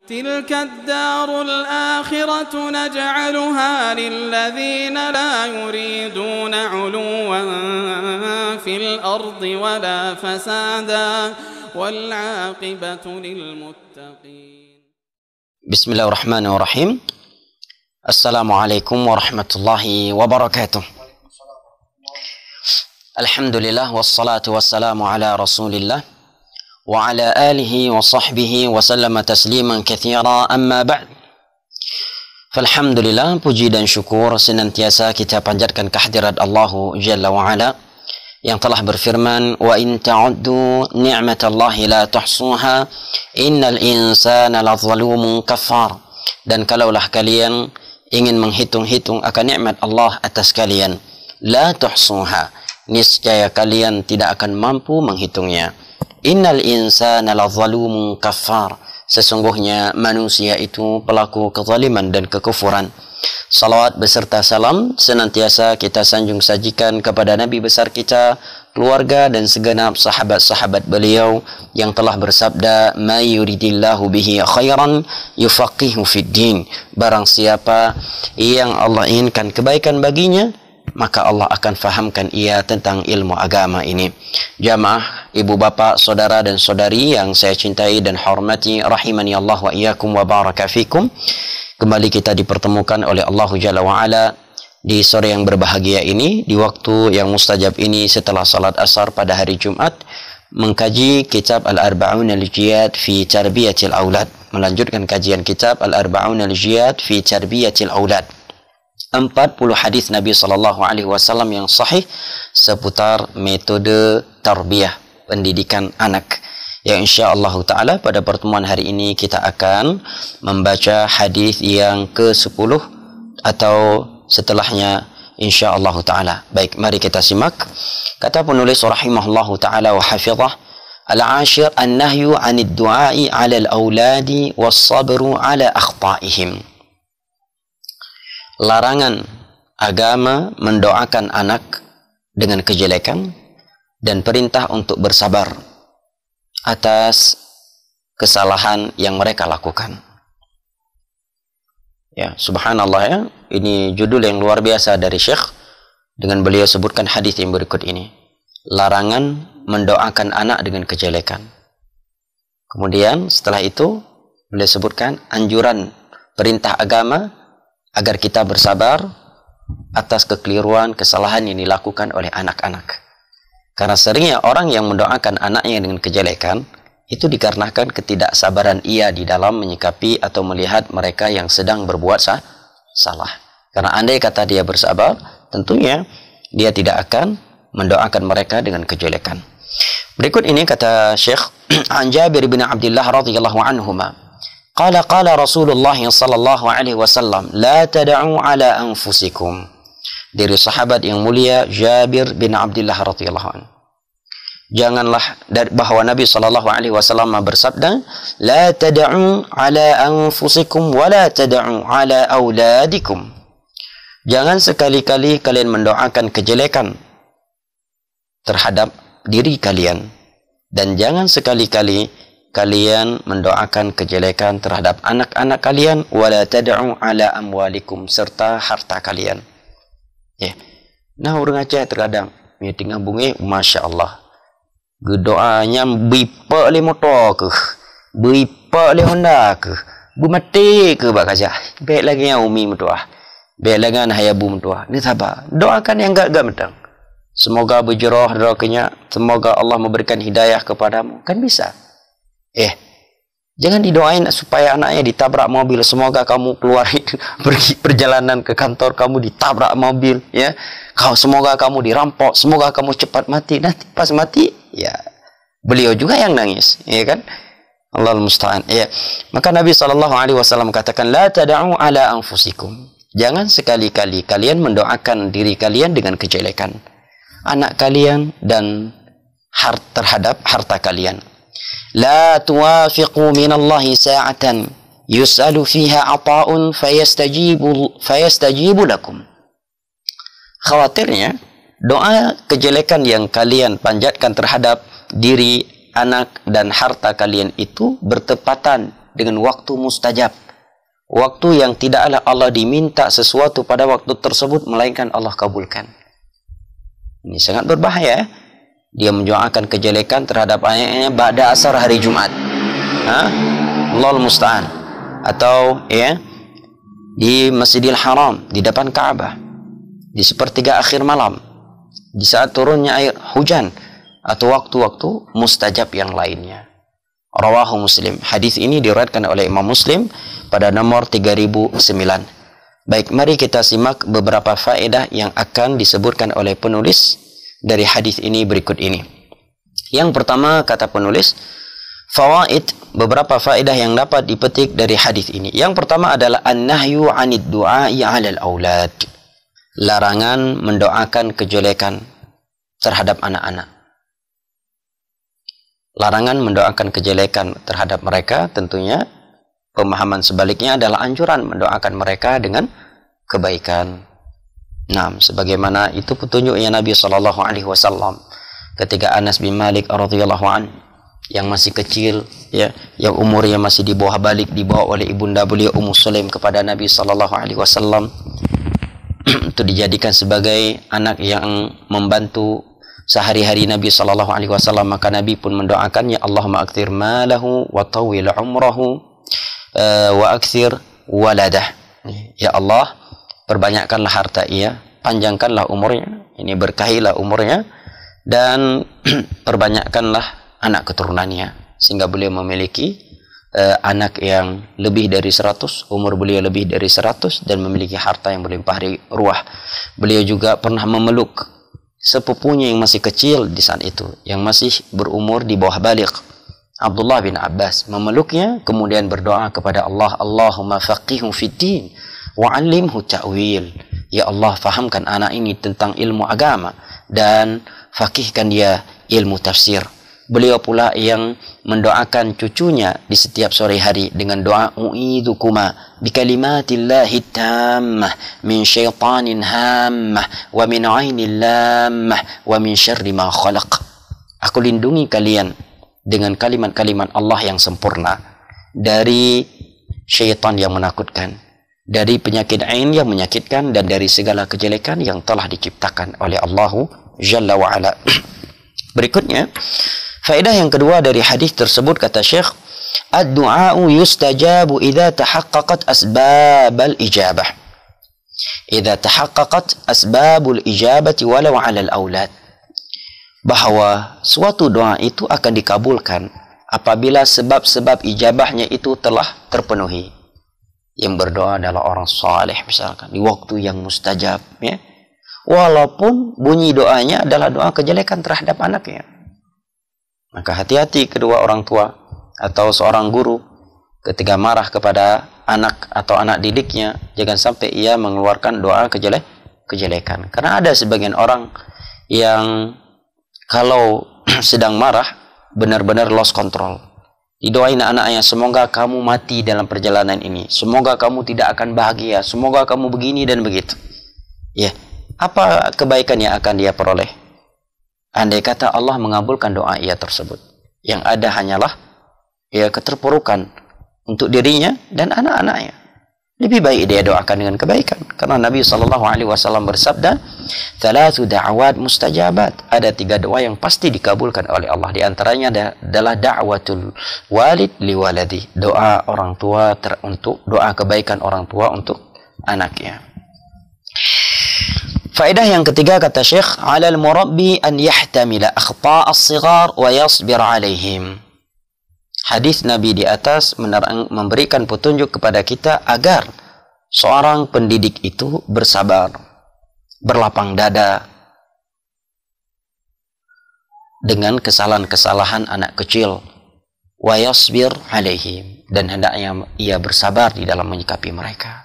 تلك الدار الآخرة نجعلها للذين لا يريدون علوا في الأرض ولا فسادا والعاقبة للمتقين. بسم الله الرحمن الرحيم. السلام عليكم ورحمة الله وبركاته. الحمد لله والصلاة والسلام على رسول الله وعلى آله وصحبه وسلم تسليما كثيرا. أما بعد, Alhamdulillah, puji dan syukur senantiasa kita panjatkan kehadirat Allah Jalla wa'ala yang telah berfirman, wa in ta'uddu ni'matallahi la tuhsuha innal insana lazalumun kafar. Dan kalaulah kalian ingin menghitung-hitung akan nikmat Allah atas kalian, la tuhsuha, niscaya kalian tidak akan mampu menghitungnya. Innal insana lazalumun kafar, sesungguhnya manusia itu pelaku kezaliman dan kekufuran. Salawat beserta salam senantiasa kita sanjung sajikan kepada Nabi besar kita, keluarga dan segenap sahabat-sahabat beliau yang telah bersabda, may yuridillahu bihi khairan yufaqihu fid din. Barang siapa yang Allah inginkan kebaikan baginya, maka Allah akan fahamkan ia tentang ilmu agama ini. Jamaah, ibu bapak, saudara dan saudari yang saya cintai dan hormati, rahimani Allah wa iyyakum wa baraka fikum. Kembali kita dipertemukan oleh Allah Jalla wa'ala di sore yang berbahagia ini, di waktu yang mustajab ini, setelah salat asar pada hari Jumat, mengkaji kitab Al-Arba'un Al-Jiyad fi Tarbiyatil Aulad, melanjutkan kajian kitab Al-Arba'un Al-Jiyad fi Tarbiyatil Aulad. 40 hadis Nabi SAW yang sahih seputar metode tarbiyah, pendidikan anak. Yang insya-Allah ta'ala pada pertemuan hari ini kita akan membaca hadis yang ke-10 atau setelahnya insya-Allah ta'ala. Baik, mari kita simak. Kata penulis rahimahullahu ta'ala wa hafizah, al-ashir an-nahyu 'anid du'a'i 'ala al-auladi was-sabru 'ala akhta'ihim. Larangan agama mendoakan anak dengan kejelekan dan perintah untuk bersabar atas kesalahan yang mereka lakukan. Ya, subhanallah ya, ini judul yang luar biasa dari Syekh dengan beliau sebutkan hadis yang berikut ini. Larangan mendoakan anak dengan kejelekan. Kemudian setelah itu beliau sebutkan anjuran perintah agama agar kita bersabar atas kekeliruan, kesalahan yang dilakukan oleh anak-anak. Karena seringnya orang yang mendoakan anaknya dengan kejelekan itu dikarenakan ketidaksabaran ia di dalam menyikapi atau melihat mereka yang sedang berbuat salah. Karena andai kata dia bersabar, tentunya dia tidak akan mendoakan mereka dengan kejelekan. Berikut ini kata Syekh, an Jabir bin Abdullah radhiyallahu anhuma, Qala Rasulullah sallallahu alaihi wasallam, la tad'u ala anfusikum. Dari sahabat yang mulia Jabir bin Abdullah radhiyallahu anhu. Janganlah, bahwa Nabi sallallahu alaihi wasallam bersabda, la tad'u ala anfusikum wa la tad'u ala auladikum. Jangan sekali-kali kalian mendoakan kejelekan terhadap diri kalian, dan jangan sekali-kali kalian mendoakan kejelekan terhadap anak-anak kalian, wala tad'u ala amwalikum, serta harta kalian. Ya. Nah, orang Aceh terkadang meeting bungi, masya Allah, doanya bipa le motor ke, bipa le Honda ke, bu mati ke bak aja. Baik lagi yang umi mentua, baik lagi yang hayabu mentua. Ni sabar, doakan yang gak mentang. Semoga berjerah doanya, semoga Allah memberikan hidayah kepadamu. Kan bisa. Jangan didoain supaya anaknya ditabrak mobil, semoga kamu keluar pergi perjalanan ke kantor kamu ditabrak mobil, ya. Semoga kamu dirampok, semoga kamu cepat mati. Nanti pas mati, ya beliau juga yang nangis, ya kan? Allahul musta'an. Ya. Maka Nabi SAW katakan, la tad'u ala anfusikum. Jangan sekali-kali kalian mendoakan diri kalian dengan kejelekan anak kalian dan terhadap harta kalian. La tuwafiqu minallahi sa'atan yus'alu fiha ata'un fayastajibu lakum. Khawatirnya doa kejelekan yang kalian panjatkan terhadap diri, anak dan harta kalian itu bertepatan dengan waktu mustajab. Waktu yang tidaklah Allah diminta sesuatu pada waktu tersebut melainkan Allah kabulkan. Ini sangat berbahaya. Dia mendoakan kejelekan terhadap anaknya pada asar hari Jumat. Allahul musta'an. Atau ya di Masjidil Haram, di depan Ka'bah, di sepertiga akhir malam, di saat turunnya air hujan, atau waktu-waktu mustajab yang lainnya. Rawahu Muslim. Hadis ini diriwayatkan oleh Imam Muslim pada nomor 3009. Baik, mari kita simak beberapa faedah yang akan disebutkan oleh penulis dari hadis ini berikut ini. Yang pertama, kata penulis, fawaid, beberapa faedah yang dapat dipetik dari hadis ini. Yang pertama adalah an-nahyu 'anid du'a'i 'alal aulad. Larangan mendoakan kejelekan terhadap anak-anak. Larangan mendoakan kejelekan terhadap mereka, tentunya pemahaman sebaliknya adalah anjuran mendoakan mereka dengan kebaikan. Nah, sebagaimana itu petunjuknya Nabi SAW ketika Anas bin Malik radhiyallahu anhu yang masih kecil, ya, yang umurnya masih di bawah balik, dibawa oleh ibunda beliau Ummu Sulaim kepada Nabi SAW, itu dijadikan sebagai anak yang membantu sehari-hari Nabi SAW. Maka Nabi pun mendoakannya, Allahumma akthir malahu wa tawil umrahu wa akthir waladah. Ya Allah, perbanyakkanlah harta ia, panjangkanlah umurnya, ini berkahilah umurnya, dan perbanyakkanlah anak keturunannya, sehingga beliau memiliki anak yang lebih dari 100, umur beliau lebih dari 100, dan memiliki harta yang berlimpah ruah. Beliau juga pernah memeluk sepupunya yang masih kecil di saat itu, yang masih berumur di bawah balik, Abdullah bin Abbas, memeluknya kemudian berdoa kepada Allah, Allahumma faqihhu fiddin wa 'allimhu ta'wil. Ya Allah, fahamkan anak ini tentang ilmu agama dan faqihkan dia ilmu tafsir. Beliau pula yang mendoakan cucunya di setiap sore hari dengan doa u'idukuma bikalimatillahi tammah min syaitanin hammah wa min ainil lammah wa min syarri ma khalaq. Aku lindungi kalian dengan kalimat-kalimat Allah yang sempurna dari syaitan yang menakutkan, dari penyakit ain yang menyakitkan, dan dari segala kejelekan yang telah diciptakan oleh Allah Jalla wa Ala. Berikutnya, faedah yang kedua dari hadis tersebut, kata Syekh, ad-du'a'u yustajabu idza tahaqqaqat asbabal ijabah. Idza tahaqqaqat asbabul ijabati walau 'alal aulad. Bahwa suatu doa itu akan dikabulkan apabila sebab-sebab ijabahnya itu telah terpenuhi. Yang berdoa adalah orang saleh misalkan di waktu yang mustajab, ya. Walaupun bunyi doanya adalah doa kejelekan terhadap anaknya. Maka hati-hati kedua orang tua atau seorang guru ketika marah kepada anak atau anak didiknya, jangan sampai ia mengeluarkan doa kejelekan. Karena ada sebagian orang yang kalau sedang marah benar-benar lost control. Didoain anaknya, semoga kamu mati dalam perjalanan ini, semoga kamu tidak akan bahagia, semoga kamu begini dan begitu. Ya, apa kebaikan yang akan dia peroleh? Andai kata Allah mengabulkan doa ia tersebut, yang ada hanyalah ya keterpurukan untuk dirinya dan anak-anaknya. Lebih baik dia doakan dengan kebaikan, karena Nabi SAW bersabda, "Thalathu da'awat mustajabat." Ada 3 doa yang pasti dikabulkan oleh Allah. Di antaranya adalah da'watul walid li waladi, doa orang tua untuk doa kebaikan orang tua untuk anaknya. Faedah yang ketiga, kata Syekh, 'alal murabbi an yahtamila akhta' as-sighar wa yasbir 'alaihim. Hadis Nabi di atas memberikan petunjuk kepada kita agar seorang pendidik itu bersabar, berlapang dada dengan kesalahan-kesalahan anak kecil, wa yasbir 'alaihim, dan hendaknya ia bersabar di dalam menyikapi mereka.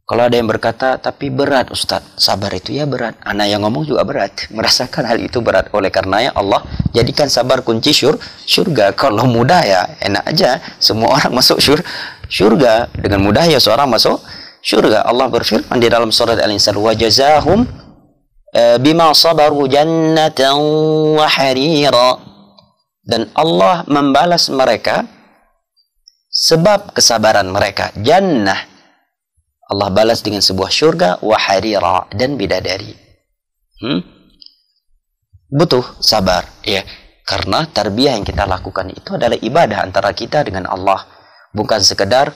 Kalau ada yang berkata, tapi berat Ustaz, sabar itu ya berat. Anak yang ngomong juga berat, merasakan hal itu berat. Oleh karenanya Allah jadikan sabar kunci surga. Kalau mudah ya enak aja, semua orang masuk surga. Dengan mudah ya seorang masuk surga. Allah berfirman di dalam surat Al-Insan, wa jazahum bima sabaru jannatan wa harira. Dan Allah membalas mereka sebab kesabaran mereka. Jannah, Allah balas dengan sebuah syurga, wa harira, dan bidadari. Butuh sabar, ya, karena tarbiyah yang kita lakukan itu adalah ibadah antara kita dengan Allah. Bukan sekedar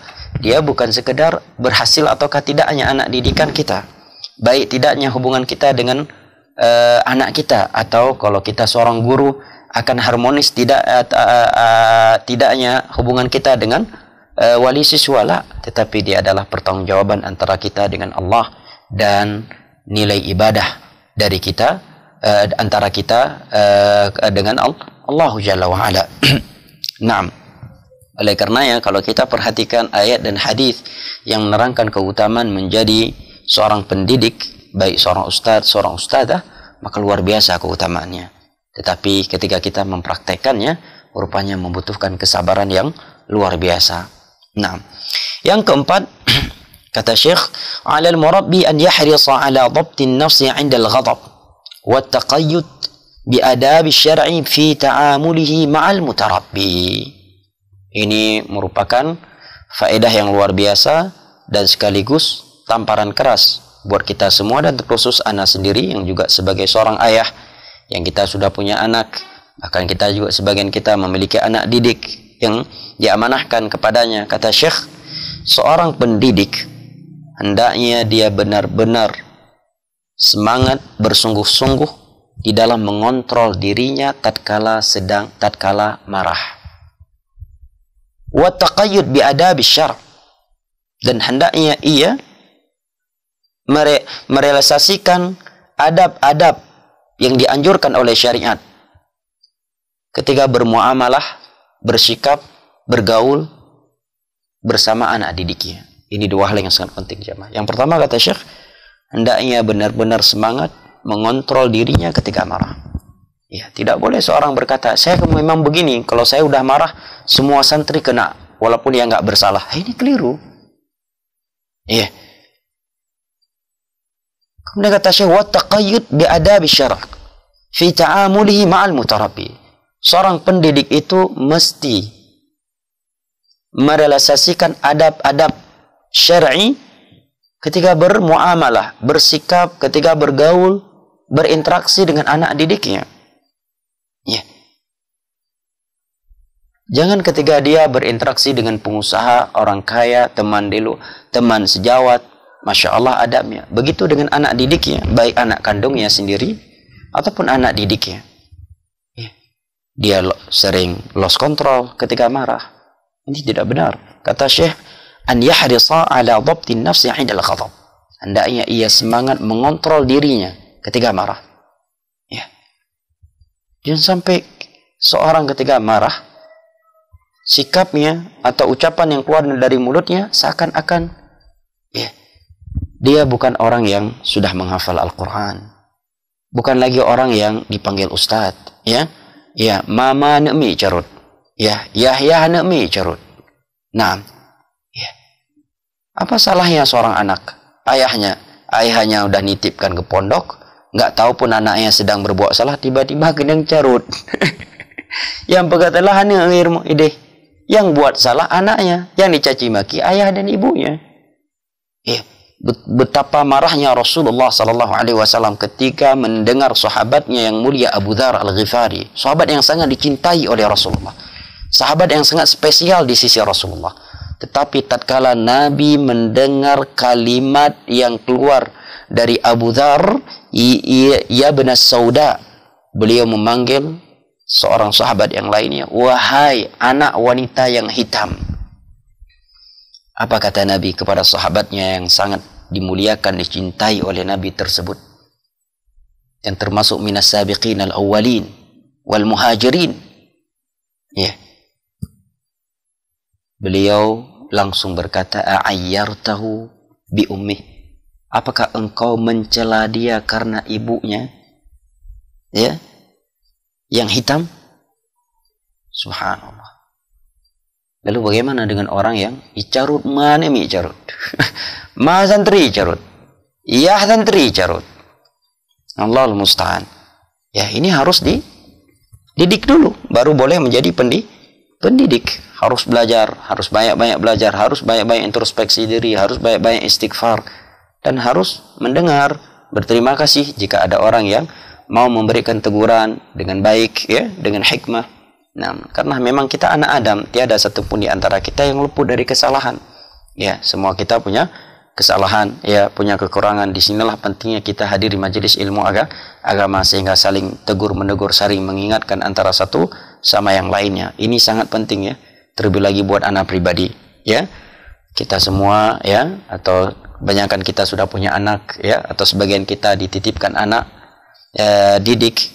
berhasil ataukah tidaknya anak didikan kita, baik tidaknya hubungan kita dengan anak kita, atau kalau kita seorang guru akan harmonis tidaknya hubungan kita dengan wali siswa, tetapi dia adalah pertanggungjawaban antara kita dengan Allah dan nilai ibadah dari kita antara kita dengan Allah Jalla wa Ala. Naam. Oleh karenanya kalau kita perhatikan ayat dan hadis yang menerangkan keutamaan menjadi seorang pendidik, baik seorang ustadz, seorang ustadzah, maka luar biasa keutamaannya. Tetapi ketika kita mempraktekannya, rupanya membutuhkan kesabaran yang luar biasa. Nah, yang keempat, kata Syekh, 'alal murabbi an yahrisa 'ala dhabtin nafsi 'inda al-ghadab wa at-taqayyud bi adab asy-syar'i fi ta'amulihi ma'al mutarabbi. Ini merupakan faedah yang luar biasa dan sekaligus tamparan keras buat kita semua, dan terkhusus anak sendiri yang juga sebagai seorang ayah yang kita sudah punya anak, bahkan kita juga sebagian kita memiliki anak didik yang diamanahkan kepadanya. Kata Syekh, seorang pendidik hendaknya dia benar-benar semangat bersungguh-sungguh di dalam mengontrol dirinya tatkala marah. Wa taqayyud bi adab syar', dan hendaknya ia merealisasikan adab-adab yang dianjurkan oleh syariat ketika bermuamalah, bersikap, bergaul bersama anak didiknya. Ini dua hal yang sangat penting, jemaah. Yang pertama, kata Syekh, hendaknya benar-benar semangat mengontrol dirinya ketika marah. Ya, tidak boleh seorang berkata, saya memang begini, kalau saya udah marah semua santri kena walaupun dia nggak bersalah. Ini keliru. Iya. Kemudian kata Syekh, wa taqayyud bi adab syara' fi ta'amulihi ma'al mutarabbi. Seorang pendidik itu mesti merealisasikan adab-adab syar'i ketika bermuamalah, bersikap, ketika bergaul, berinteraksi dengan anak didiknya. Ya. Jangan ketika dia berinteraksi dengan pengusaha, orang kaya, teman sejawat, Masya Allah adabnya. Begitu dengan anak didiknya, baik anak kandungnya sendiri ataupun anak didiknya. Ya. Dia sering lost control ketika marah. Ini tidak benar. Kata Syekh, an yahrisa ala dhabtin nafsi 'inda al-ghadab. Hendaknya ia semangat mengontrol dirinya ketika marah. Ya. Jangan sampai seorang ketika marah, sikapnya atau ucapan yang keluar dari mulutnya seakan-akan ya, dia bukan orang yang sudah menghafal Al-Quran, bukan lagi orang yang dipanggil ustadz, ya, ya, mama nekmi carut, ya, Yahya nekmi carut. Nah, ya, apa salahnya seorang anak, ayahnya udah nitipkan ke pondok, nggak tahu pun anaknya sedang berbuat salah, tiba-tiba gedeng carut. Yang berkatalah ilmu ide, yang buat salah anaknya, yang dicaci maki ayah dan ibunya. Ya, betapa marahnya Rasulullah Sallallahu Alaihi Wasallam ketika mendengar sahabatnya yang mulia Abu Dzar Al-Ghifari, sahabat yang sangat dicintai oleh Rasulullah, sahabat yang sangat spesial di sisi Rasulullah. Tetapi tatkala Nabi mendengar kalimat yang keluar dari Abu Dzar, ya benas sauda, beliau memanggil seorang sahabat yang lainnya, wahai anak wanita yang hitam. Apa kata Nabi kepada sahabatnya yang sangat dimuliakan, dicintai oleh Nabi tersebut, yang termasuk minas sabiqin al-awwalin wal muhajirin? Ya. Beliau langsung berkata, a'ayyartahu bi ummih. Apakah engkau mencela dia karena ibunya? Ya, yang hitam? Subhanallah. Lalu bagaimana dengan orang yang icarut, mana mi icarut? Ma santri icarut. Iya santri icarut. Allahul musta'an. Ya, ini harus dididik dulu, baru boleh menjadi pendidik harus belajar, harus banyak-banyak belajar, harus banyak-banyak introspeksi diri, harus banyak-banyak istighfar, dan harus mendengar, berterima kasih jika ada orang yang mau memberikan teguran dengan baik, ya, dengan hikmah. Nah, karena memang kita anak Adam, tiada satupun di antara kita yang luput dari kesalahan. Ya, semua kita punya kesalahan, ya, punya kekurangan. Disinilah pentingnya kita hadir di majelis ilmu agama sehingga saling tegur menegur, saling mengingatkan antara satu sama yang lainnya. Ini sangat penting, ya, terlebih lagi buat anak pribadi, ya. Kita semua, ya, atau kebanyakan kita sudah punya anak, ya, atau sebagian kita dititipkan anak didik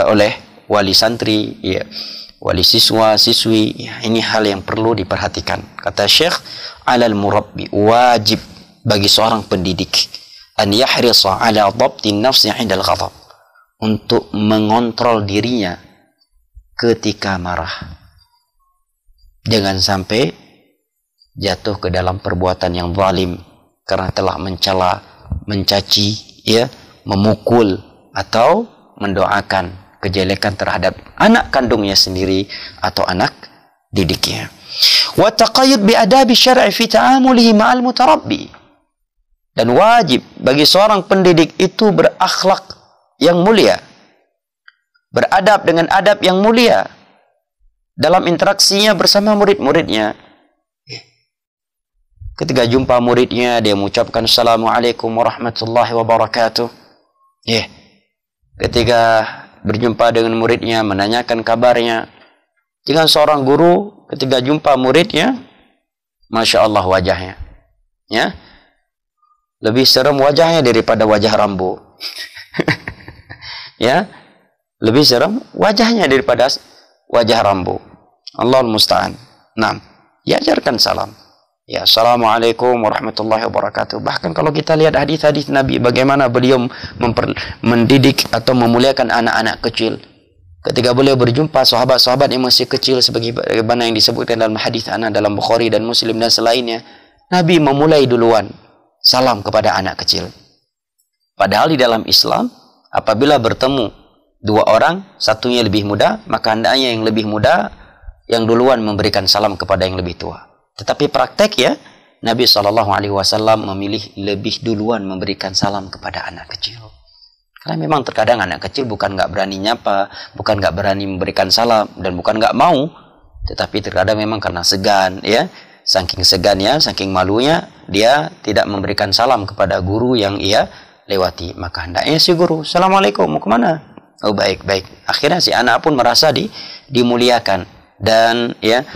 oleh wali santri, ya, wali siswa, siswi, ya, ini hal yang perlu diperhatikan. Kata Syekh, alal murabbi, wajib bagi seorang pendidik an yahrisa ala dhabtin nafsi 'indal ghadab, untuk mengontrol dirinya ketika marah, jangan sampai jatuh ke dalam perbuatan yang zalim karena telah mencela, mencaci, ya, memukul atau mendoakan kejelekan terhadap anak kandungnya sendiri atau anak didiknya. Wa taqayyud bi adabi syar'i fi ta'amulihi ma'al mutarabbi, dan wajib bagi seorang pendidik itu berakhlak yang mulia, beradab dengan adab yang mulia dalam interaksinya bersama murid-muridnya. Ketika jumpa muridnya, dia mengucapkan Assalamualaikum warahmatullahi wabarakatuh. Ketika berjumpa dengan muridnya, menanyakan kabarnya. Jika seorang guru ketika jumpa muridnya, Masya Allah wajahnya, ya, lebih serem wajahnya daripada wajah Rambo. Ya, lebih serem wajahnya daripada wajah Rambo. Allahul musta'an. Nah, diajarkan salam. Ya, Assalamualaikum warahmatullahi wabarakatuh. Bahkan kalau kita lihat hadis-hadis Nabi, bagaimana beliau mendidik atau memuliakan anak-anak kecil. Ketika beliau berjumpa sahabat-sahabat yang masih kecil, sebagaimana yang disebutkan dalam hadis anak dalam Bukhari dan Muslim dan selainnya, Nabi memulai duluan salam kepada anak kecil. Padahal di dalam Islam, apabila bertemu dua orang, satunya lebih muda, maka hendaknya yang lebih muda yang duluan memberikan salam kepada yang lebih tua. Tetapi praktek, ya, Nabi SAW memilih lebih duluan memberikan salam kepada anak kecil. Karena memang terkadang anak kecil bukan nggak berani nyapa, bukan nggak berani memberikan salam, dan bukan nggak mau, tetapi terkadang memang karena segan, ya, saking segannya, saking malunya, dia tidak memberikan salam kepada guru yang ia lewati. Maka hendaknya si guru, Assalamualaikum, mau kemana? Oh, baik, baik. Akhirnya si anak pun merasa dimuliakan, dan, ya,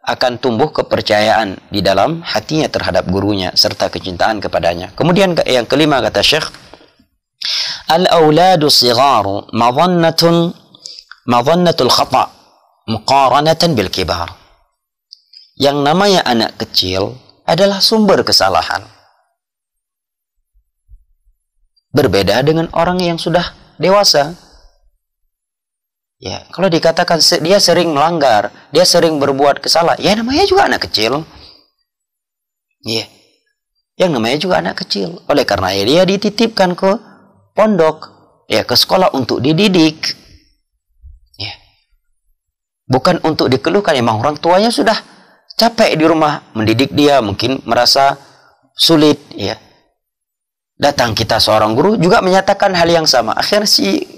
akan tumbuh kepercayaan di dalam hatinya terhadap gurunya serta kecintaan kepadanya. Kemudian yang kelima, kata Syekh, al-auladu sigharu madhannatul khata' muqaranatan bil kibar. Yang namanya anak kecil adalah sumber kesalahan. Berbeda dengan orang yang sudah dewasa. Ya, kalau dikatakan dia sering melanggar, dia sering berbuat kesalahan, ya namanya juga anak kecil. Ya, yang namanya juga anak kecil. Oleh karena dia dititipkan ke pondok, ya, ke sekolah untuk dididik. Ya, bukan untuk dikeluhkan. Emang orang tuanya sudah capek di rumah mendidik dia, mungkin merasa sulit. Ya, datang kita seorang guru juga menyatakan hal yang sama. Akhirnya si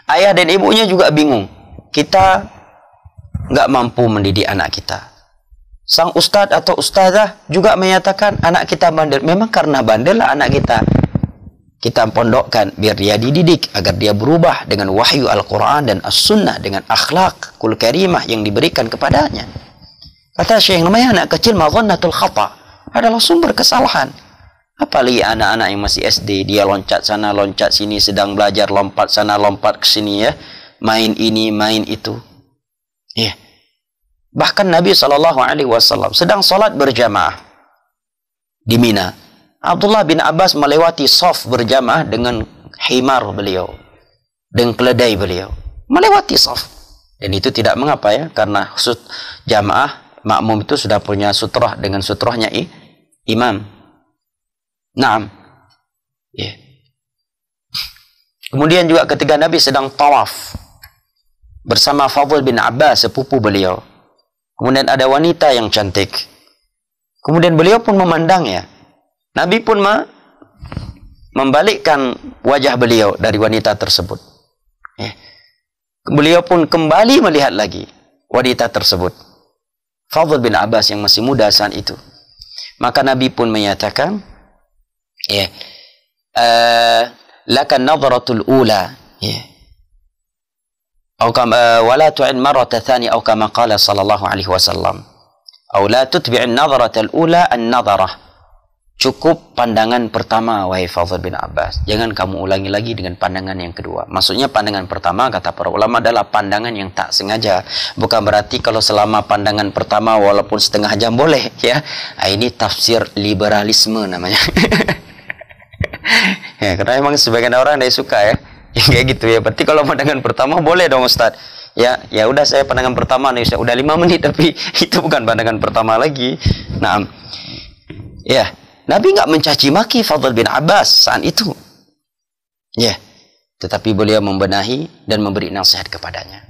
ayah dan ibunya juga bingung. Kita nggak mampu mendidik anak kita. Sang ustadz atau ustazah juga menyatakan anak kita bandel. Memang karena bandel lah anak kita pondokkan biar dia dididik agar dia berubah dengan wahyu Al-Quran dan As-Sunnah, dengan akhlakul karimah yang diberikan kepadanya. Kata Syekh, namanya anak kecil madhannatul khata' adalah sumber kesalahan. Apalagi anak-anak yang masih SD, dia loncat sana, loncat sini, sedang belajar, lompat sana, lompat ke sini, ya, main ini, main itu. Ya. Bahkan Nabi SAW sedang sholat berjamaah di Mina. Abdullah bin Abbas melewati shaf berjamaah dengan himar beliau, dengan keledai beliau, melewati shaf. Dan itu tidak mengapa, ya, karena jamaah makmum itu sudah punya sutrah, dengan sutrahnya imam. Naam. Yeah. Kemudian juga ketika Nabi sedang tawaf, bersama Fadl bin Abbas, sepupu beliau. Kemudian ada wanita yang cantik. Kemudian beliau pun memandangnya. Nabi pun membalikkan wajah beliau dari wanita tersebut. Beliau pun kembali melihat lagi wanita tersebut, Fadl bin Abbas yang masih muda saat itu. Maka Nabi pun menyatakan, lakan nadratul ula, atau kama wala tu'in marrata thani, atau kama qala sallallahu alaihi wasallam, atau la tutbi'in nadratal ula an-nadrah. Cukup pandangan pertama, wahai Fadl bin Abbas. Jangan kamu ulangi lagi dengan pandangan yang kedua. Maksudnya pandangan pertama, kata para ulama, adalah pandangan yang tak sengaja. Bukan berarti kalau selama pandangan pertama walaupun setengah jam boleh, ya. Ini tafsir liberalisme namanya. Ya, karena memang sebagian orang dia suka, ya. Kayak gitu, ya. Berarti kalau pandangan pertama boleh dong, Ustaz. Ya udah, saya pandangan pertama nih, udah 5 menit, tapi itu bukan pandangan pertama lagi. Nah, ya. Nabi nggak mencaci maki Fadl bin Abbas saat itu. Tetapi beliau membenahi dan memberi nasihat kepadanya.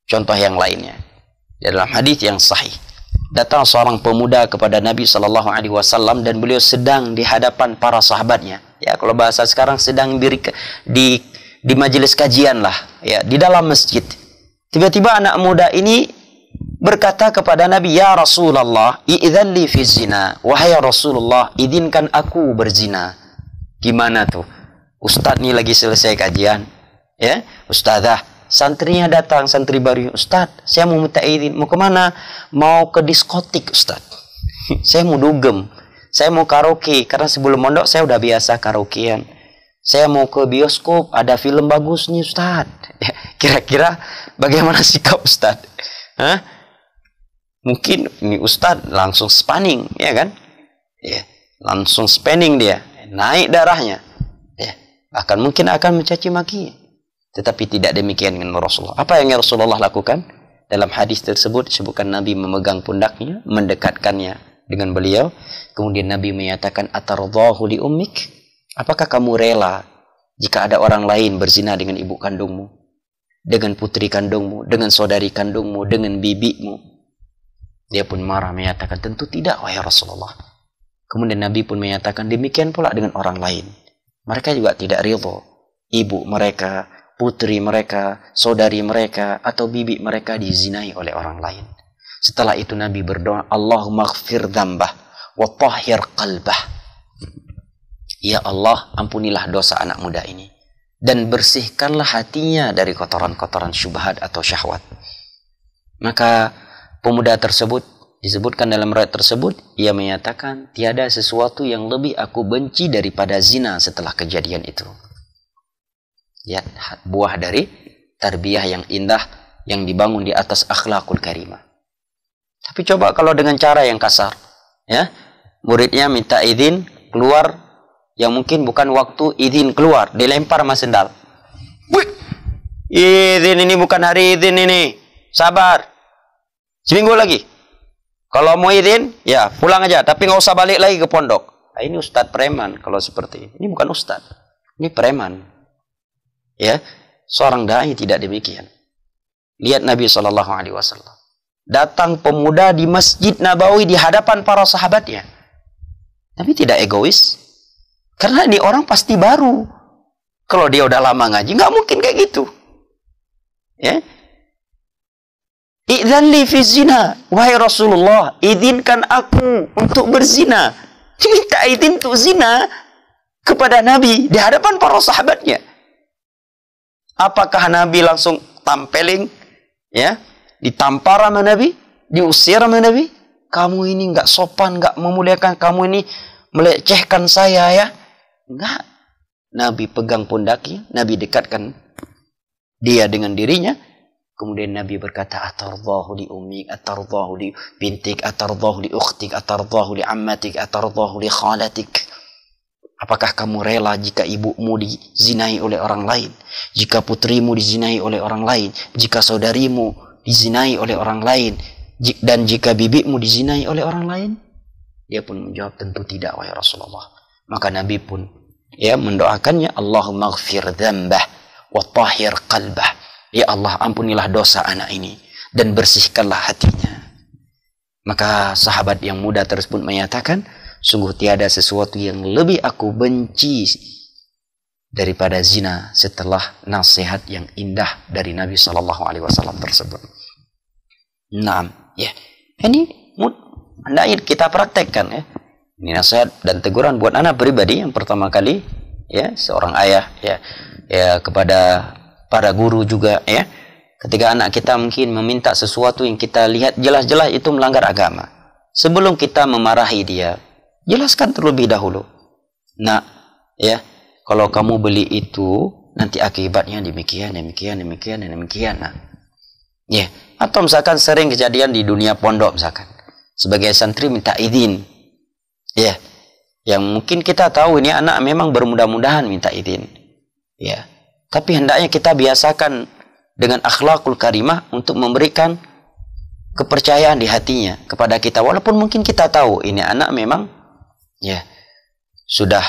Contoh yang lainnya, dalam hadis yang sahih, datang seorang pemuda kepada Nabi SAW dan beliau sedang di hadapan para sahabatnya. Ya, kalau bahasa sekarang sedang di majelis kajian lah, ya, di dalam masjid. Tiba-tiba anak muda ini berkata kepada Nabi, ya Rasulullah, idzan li fi zina. Wahai Rasulullah, izinkan aku berzina. Gimana tuh? Ustadz nih lagi selesai kajian, ya, ustazah, santrinya datang, santri baru. Ustadz, saya mau minta izin. Mau kemana? Mau ke diskotik, Ustadz. Saya mau dugem, saya mau karaoke, karena sebelum mondok saya udah biasa karaokean. Saya mau ke bioskop, ada film bagus nih, Ustadz. Kira-kira bagaimana sikap Ustadz? Mungkin ini Ustadz langsung spanning, ya kan? Langsung spanning dia, naik darahnya. Bahkan mungkin akan mencaci maki. Tetapi tidak demikian dengan Rasulullah. Apa yang Rasulullah lakukan? Dalam hadis tersebut disebutkan Nabi memegang pundaknya, mendekatkannya dengan beliau. Kemudian Nabi menyatakan, atardahu li ummik? Apakah kamu rela jika ada orang lain berzina dengan ibu kandungmu, dengan putri kandungmu, dengan saudari kandungmu, dengan bibimu? Dia pun marah menyatakan, tentu tidak, wahai Rasulullah. Kemudian Nabi pun menyatakan, demikian pula dengan orang lain. Mereka juga tidak ridho ibu mereka, putri mereka, saudari mereka, atau bibi mereka dizinai oleh orang lain. Setelah itu Nabi berdoa, Allahumma ghfir dzambah wa tahhir qalbah. Ya Allah, ampunilah dosa anak muda ini dan bersihkanlah hatinya dari kotoran-kotoran syubhat atau syahwat. Maka pemuda tersebut disebutkan dalam riwayat tersebut, ia menyatakan, tiada sesuatu yang lebih aku benci daripada zina setelah kejadian itu. Ya, buah dari tarbiyah yang indah yang dibangun di atas akhlakul karimah. Tapi coba kalau dengan cara yang kasar, ya, muridnya minta izin keluar yang mungkin bukan waktu izin keluar, dilempar sama sendal. Wih, izin ini bukan hari izin ini, sabar, seminggu lagi. Kalau mau izin, ya pulang aja, tapi nggak usah balik lagi ke pondok. Nah, ini ustadz preman kalau seperti ini. Ini bukan ustadz, ini preman. Ya, seorang dai tidak demikian. Lihat Nabi SAW. Datang pemuda di Masjid Nabawi di hadapan para sahabatnya. Tapi tidak egois. Karena ini orang pasti baru. Kalau dia udah lama ngaji, nggak mungkin kayak gitu. Ya. Idzan li fi zina, wahai Rasulullah, izinkan aku untuk berzina. Minta izin untuk zina kepada Nabi di hadapan para sahabatnya. Apakah Nabi langsung tampeling, ya, ditampar sama Nabi, diusir sama Nabi? Kamu ini nggak sopan, nggak memuliakan, kamu ini melecehkan saya, ya? Enggak. Nabi pegang pundaknya, Nabi dekatkan dia dengan dirinya. Kemudian Nabi berkata, atardahu li ummik, atardahu li bintik, atardahu li ukhtik, atardahu li ammatik, atardahu li khalatik. Apakah kamu rela jika ibumu dizinai oleh orang lain, jika putrimu dizinai oleh orang lain, jika saudarimu dizinai oleh orang lain, dan jika bibimu dizinai oleh orang lain? Dia pun menjawab, tentu tidak, wahai Rasulullah. Maka Nabi pun, ya, mendoakannya, Allahumma ghfir dzambah wa tahhir qalbah. Ya Allah, ampunilah dosa anak ini dan bersihkanlah hatinya. Maka sahabat yang muda tersebut menyatakan, sungguh tiada sesuatu yang lebih aku benci daripada zina setelah nasihat yang indah dari Nabi SAW tersebut. Nah, ya, ini hendaknya kita praktekkan ya. Ini nasihat dan teguran buat anak pribadi yang pertama kali, ya, seorang ayah, ya kepada para guru juga, ya. Ketika anak kita mungkin meminta sesuatu yang kita lihat jelas-jelas itu melanggar agama, sebelum kita memarahi dia, jelaskan terlebih dahulu. Nah, ya, kalau kamu beli itu nanti akibatnya demikian. Nah, ya. Atau misalkan sering kejadian di dunia pondok, misalkan sebagai santri minta izin, ya, yang mungkin kita tahu ini anak memang bermudah-mudahan minta izin, ya, tapi hendaknya kita biasakan dengan akhlakul karimah untuk memberikan kepercayaan di hatinya kepada kita, walaupun mungkin kita tahu ini anak memang, ya, sudah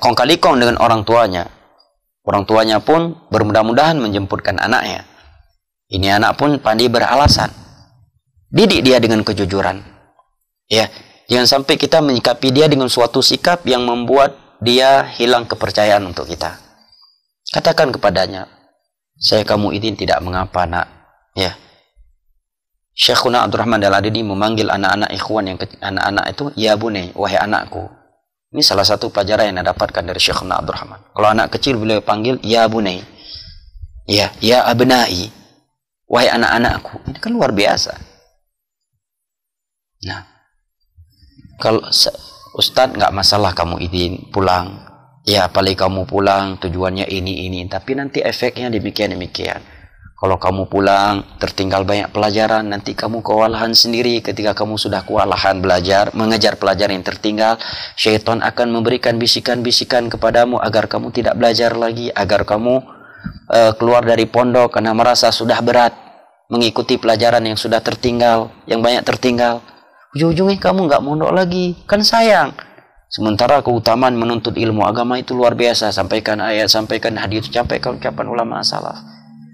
kong kali kong dengan orang tuanya pun bermudah-mudahan menjemputkan anaknya. Ini anak pun pandai beralasan, didik dia dengan kejujuran, ya, jangan sampai kita menyikapi dia dengan suatu sikap yang membuat dia hilang kepercayaan untuk kita. Katakan kepadanya, saya kamu izin tidak mengapa nak, ya. Syekhuna Abdurrahman Al-Adidi memanggil anak-anak ikhwan yang anak-anak itu, ya bunai, wahai anakku. Ini salah satu pelajaran yang saya dapatkan dari Syekhuna Abdurrahman. Kalau anak kecil beliau panggil ya bunai, ya abnai, wahai anak-anakku. Ini kan luar biasa. Nah, kalau Ustadz nggak masalah kamu izin pulang, ya apalagi kamu pulang tujuannya ini, tapi nanti efeknya demikian. Kalau kamu pulang tertinggal banyak pelajaran, nanti kamu kewalahan sendiri. Ketika kamu sudah kewalahan belajar, mengejar pelajaran yang tertinggal, syaitan akan memberikan bisikan-bisikan kepadamu agar kamu tidak belajar lagi, agar kamu keluar dari pondok karena merasa sudah berat mengikuti pelajaran yang sudah tertinggal, yang banyak tertinggal. Ujung-ujungnya kamu nggak mondok lagi, kan sayang. Sementara keutamaan menuntut ilmu agama itu luar biasa. Sampaikan ayat, sampaikan hadis, sampaikan ucapan ulama salaf.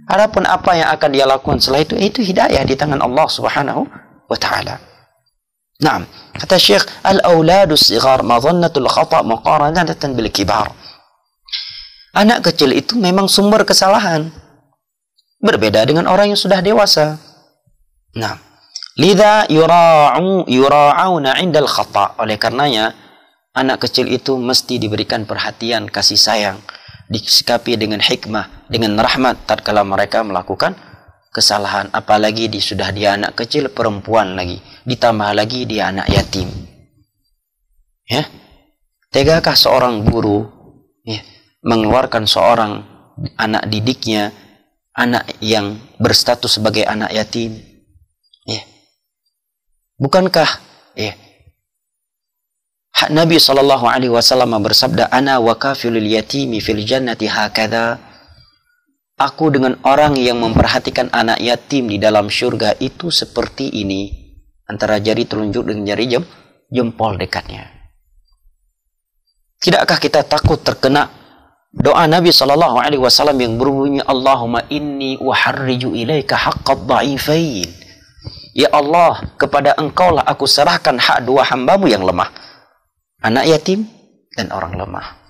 Adapun apa yang akan dia lakukan setelah itu hidayah di tangan Allah Subhanahu wa taala. Naam, kata Syekh, al-auladus sighar madhannatul khata' muqaranatan bil kibar. Anak kecil itu memang sumber kesalahan. Berbeda dengan orang yang sudah dewasa. Nah, lidza yura'una 'indal khata'. Oleh karenanya anak kecil itu mesti diberikan perhatian, kasih sayang, disikapi dengan hikmah, dengan rahmat tatkala mereka melakukan kesalahan. Apalagi sudah dia anak kecil perempuan lagi, ditambah lagi dia anak yatim. Ya, tegakah seorang guru, ya, mengeluarkan seorang anak didiknya, anak yang berstatus sebagai anak yatim? Ya, bukankah, ya, Nabi SAW bersabda, ana wa kafilul yatimi fil jannati hakadha. Aku dengan orang yang memperhatikan anak yatim di dalam surga itu seperti ini, antara jari telunjuk dengan jari jempol dekatnya. Tidakkah kita takut terkena doa Nabi SAW yang berbunyi, Allahumma inni uharriju ilaika haqqad dha'ifain. Ya Allah, kepada engkau lah aku serahkan hak dua hambamu yang lemah, anak yatim dan orang lemah.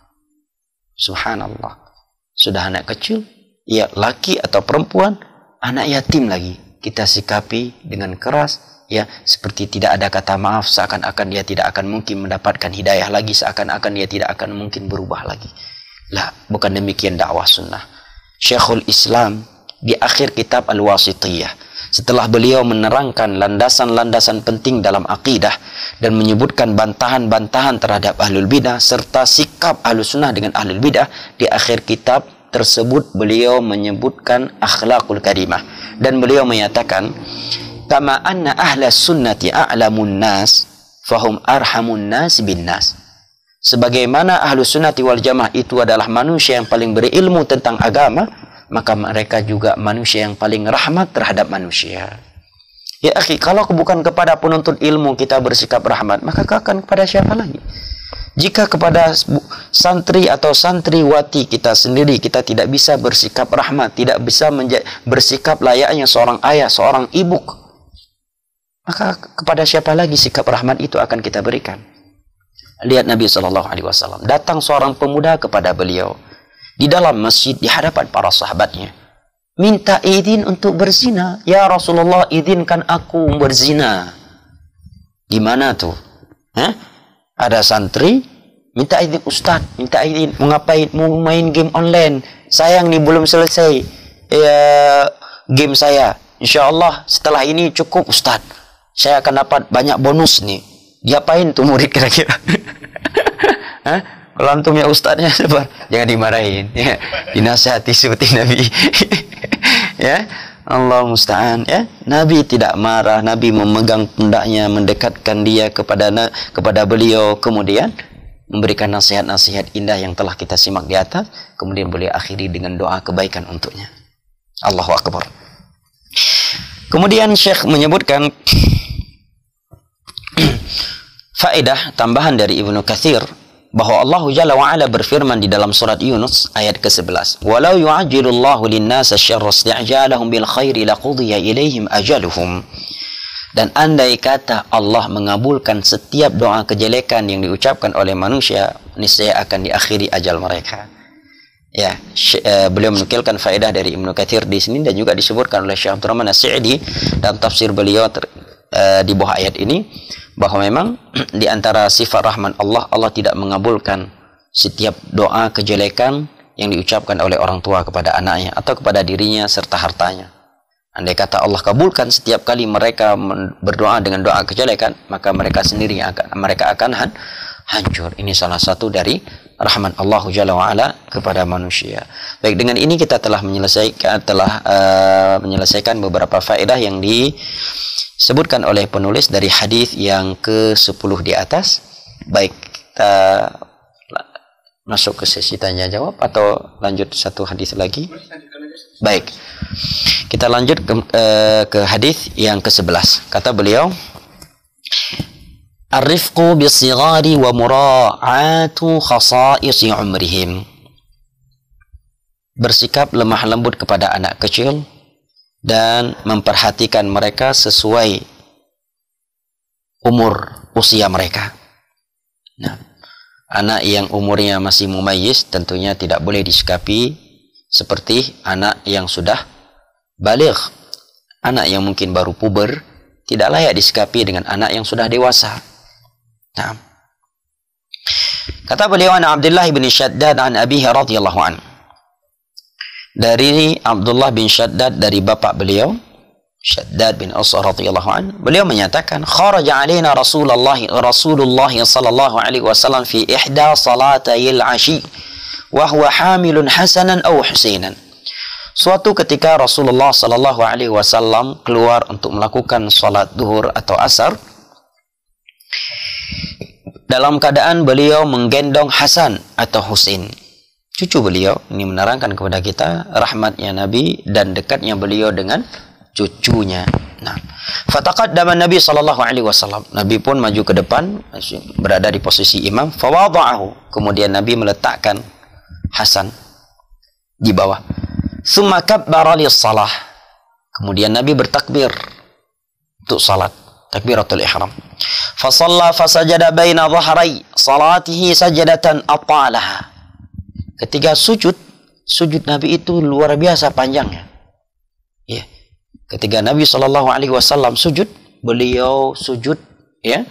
Subhanallah. Sudah anak kecil, ya laki atau perempuan, anak yatim lagi, kita sikapi dengan keras, ya, seperti tidak ada kata maaf, seakan-akan dia tidak akan mungkin mendapatkan hidayah lagi, seakan-akan dia tidak akan mungkin berubah lagi. Lah, bukan demikian dakwah sunnah. Syekhul Islam di akhir kitab Al-Wasithiyah, setelah beliau menerangkan landasan-landasan penting dalam akidah dan menyebutkan bantahan-bantahan terhadap ahlul bidah serta sikap ahlus sunnah dengan ahlul bidah, di akhir kitab tersebut beliau menyebutkan akhlakul karimah dan beliau menyatakan, kama anna ahlas sunnati a'lamun nas fahum arhamun nas bin nas. Sebagaimana ahlus sunnati wal jamaah itu adalah manusia yang paling berilmu tentang agama, maka mereka juga manusia yang paling rahmat terhadap manusia. Ya akhi, kalau bukan kepada penuntut ilmu kita bersikap rahmat, maka akan kepada siapa lagi? Jika kepada santri atau santriwati kita sendiri kita tidak bisa bersikap rahmat, tidak bisa bersikap layaknya seorang ayah, seorang ibu, maka kepada siapa lagi sikap rahmat itu akan kita berikan? Lihat Nabi SAW, datang seorang pemuda kepada beliau di dalam masjid di hadapan para sahabatnya, minta izin untuk berzina. Ya Rasulullah, izinkan aku berzina. Gimana tuh? Ada santri minta izin, Ustaz, minta izin, mau ngapain? Mau main game online. Sayang nih belum selesai game saya. Insya Allah setelah ini cukup Ustaz, saya akan dapat banyak bonus nih. Diapain tuh murid kira-kira? Kalau antum ya ustadznya, jangan dimarahin, ya. Dinasihati seperti Nabi. Ya, Allah musta'an, ya. Nabi tidak marah, Nabi memegang pundaknya, mendekatkan dia kepada beliau, kemudian memberikan nasihat-nasihat indah yang telah kita simak di atas, kemudian beliau akhiri dengan doa kebaikan untuknya. Allahu Akbar. Kemudian Syekh menyebutkan faedah tambahan dari Ibnu Katsir bahwa Allah Jalla wa Ala berfirman di dalam surat Yunus ayat ke-11, "Walau yu'ajjilullahu lin-nasi syarra isti'jalahum bil khairi laqudiya ilaihim ajaluhum." Dan andai kata Allah mengabulkan setiap doa kejelekan yang diucapkan oleh manusia, niscaya akan diakhiri ajal mereka. Ya, beliau menukilkan faedah dari Ibnu Katsir di sini dan juga disebutkan oleh Syekh Abdurrahman As-Sa'idi dalam tafsir beliau di bawah ayat ini, bahwa memang di antara sifat rahman Allah, Allah tidak mengabulkan setiap doa kejelekan yang diucapkan oleh orang tua kepada anaknya atau kepada dirinya serta hartanya. Andai kata Allah kabulkan setiap kali mereka berdoa dengan doa kejelekan, maka mereka sendiri akan hancur. Ini salah satu dari rahman Allah Jalla wa Ala kepada manusia. Baik, dengan ini kita telah menyelesaikan beberapa faedah yang disebutkan oleh penulis dari hadis yang ke-10 di atas. Baik, kita masuk ke sesi tanya jawab atau lanjut satu hadis lagi? Baik, kita lanjut ke hadis yang ke-11. Kata beliau, "Ar-rifqu bis-sighari wa mura'atu khasa'isi umrihim." Bersikap lemah lembut kepada anak kecil dan memperhatikan mereka sesuai usia mereka. Nah, anak yang umurnya masih mumayyiz tentunya tidak boleh disikapi seperti anak yang sudah baligh. Anak yang mungkin baru puber tidak layak disikapi dengan anak yang sudah dewasa. Nah, kata beliau, an Abdullah bin Shaddad an abihi radhiyallahu an. Dari Abdullah bin Shaddad dari bapak beliau, Shaddad bin Aus radhiyallahu an, beliau menyatakan, kharaja alaina Rasulullah sallallahu alaihi wasallam fi ihda salatayil ashi wa huwa hamilun hasanan aw husainan. Suatu ketika Rasulullah sallallahu alaihi wasallam keluar untuk melakukan salat zuhur atau asar, dalam keadaan beliau menggendong Hasan atau Husain, cucu beliau. Ini menerangkan kepada kita rahmatnya Nabi dan dekatnya beliau dengan cucunya. Nah, fataqaddama Nabi sallallahu alaihi wasallam. Nabi pun maju ke depan, berada di posisi imam. Fawada'ahu. Kemudian Nabi meletakkan Hasan di bawah. Tsumma kabbara lis-shalah. Kemudian Nabi bertakbir untuk salat, takbiratul ihram. Fa shalla fa sajada baina dhahrai salatihi sajdatan atalaha. Ketika sujud Nabi itu luar biasa panjangnya. Ya. Ketika Nabi sallallahu alaihi wasallam sujud, beliau sujud ya